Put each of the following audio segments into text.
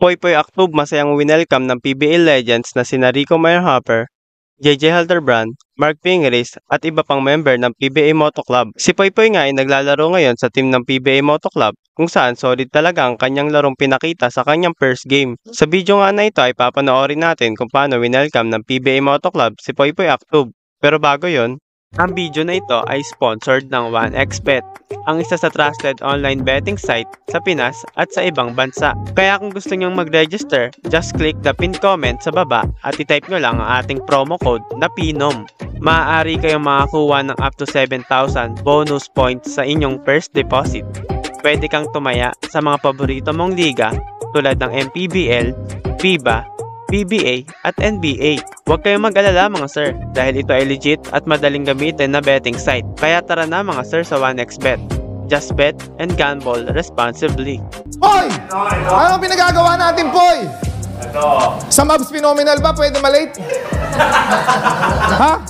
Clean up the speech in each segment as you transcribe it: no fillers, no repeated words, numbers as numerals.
Poy Aktub masayang winelcome ng PBA legends na sina Rico Meyerhopper, JJ Halderbrand, Mark Pingris at iba pang member ng PBA Moto Club. Si Poy nga ay naglalaro ngayon sa team ng PBA Moto Club kung saan solid talaga ang kanyang larong pinakita sa kanyang first game. Sa video nga na ito ay papanoorin natin kung paano winelcome ng PBA Moto Club si Poy Aktub. Pero bago yon, ang video na ito ay sponsored ng 1xBet, ang isa sa trusted online betting site sa Pinas at sa ibang bansa. Kaya kung gusto nyong mag-register, just click the pinned comment sa baba at itype nyo lang ang ating promo code na PINOM. Maaari kayong makakuha ng up to 7,000 bonus points sa inyong first deposit. Pwede kang tumaya sa mga paborito mong liga tulad ng MPBL, FIBA, PBA at NBA. Huwag kayong mag-alala mga sir dahil ito ay legit at madaling gamitin na betting site. Kaya tara na mga sir sa 1xBet. Just bet and gamble responsibly. Poy! Ano pinagagawa natin, Poy? Ito. Sa Mavs Phenomenal ba pwede malate? Ha?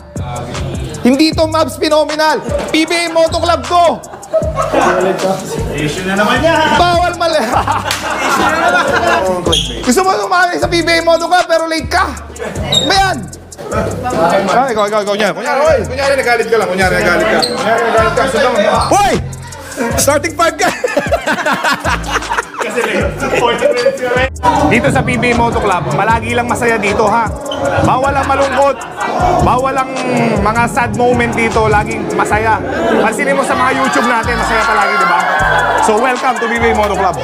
Hindi to Mavs Phenomenal. PBA Moto Club ko. Issue na naman yan. Bawal mali. Issue na naman. Gusto mo sumali sa PBA Moto Club pero late ka? Bayan! Ikaw. Kunyari nagalit ka lang. Kunyari nagalit ka. Hoy! Starting 5 ka. Kasi late. 40 minutes ka rin. Dito sa PBA Moto Club, palagi lang masaya dito ha. Bawal ang malungkot. Bawal ang mga sad moment dito. Laging masaya. Pansinin mo sa mga YouTube natin, masaya palagi, di ba? So welcome to PBA Moto Club.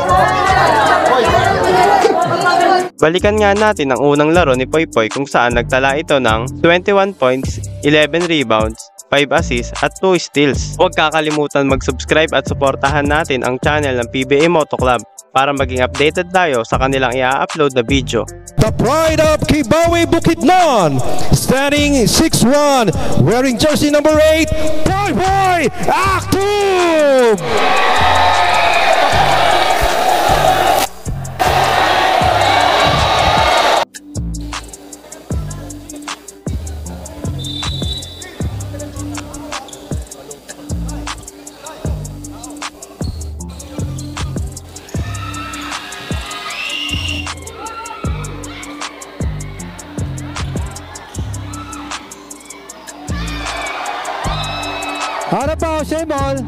Balikan nga natin ang unang laro ni Poy kung saan nagtala ito ng 21 points, 11 rebounds, 5 assists at 2 steals. Huwag kakalimutan mag-subscribe at suportahan natin ang channel ng PBA Moto Club para maging updated tayo sa kanilang i-upload na video. The pride of Kibawe Bukidnon, standing 6'1", wearing jersey number 8, Poy Aktub! Ano pa, same ball.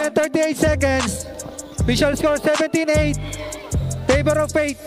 And 38 seconds. Official score 17-8. Favor of Fate.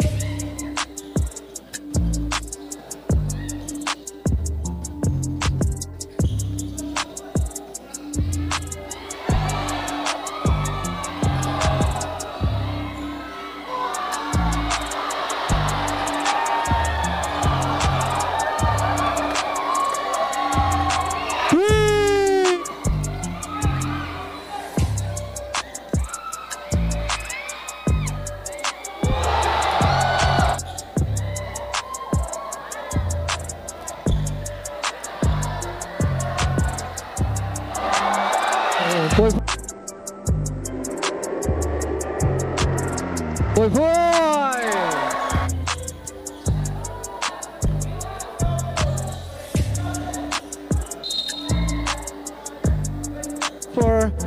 Boy!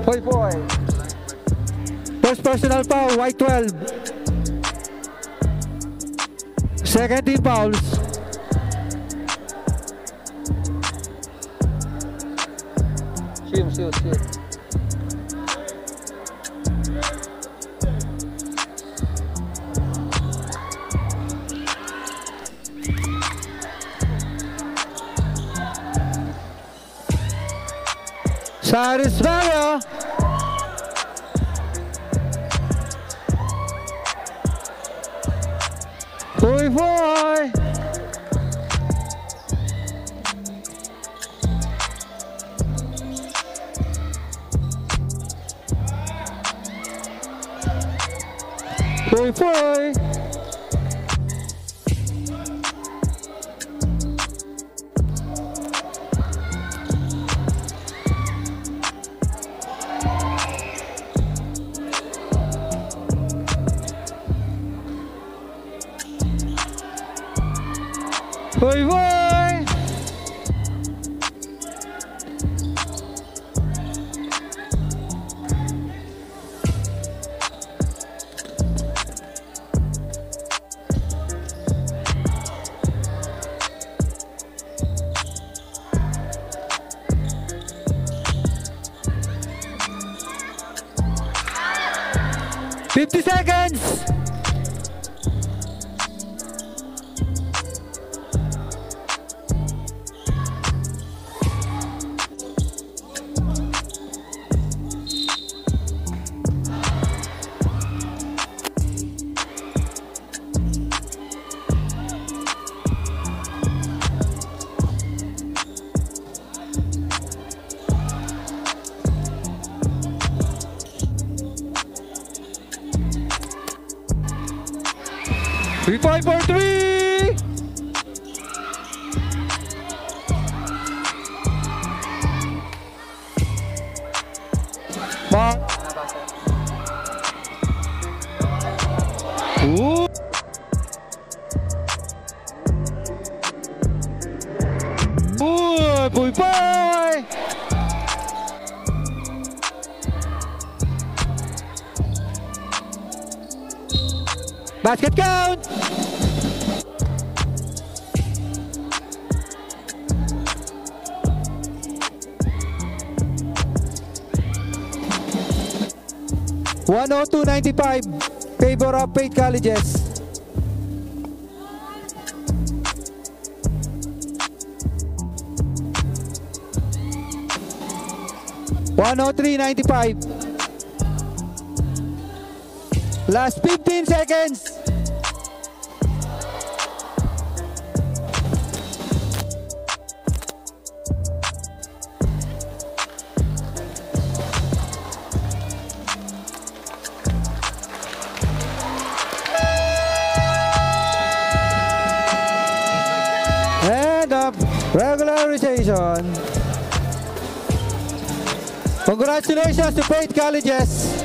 For Boy. First personal foul, white 12. Second team fouls. Shoot. Satisfyer. Boy. Boy. Boy, boy! Fifty seconds! Three, 5, 4, 3! Ooh! Ooh, boy, boy! Basket count! $102.95 favor of Faith Colleges. $103.95. Last 15 seconds. And up regularization. Congratulations to Faith Colleges.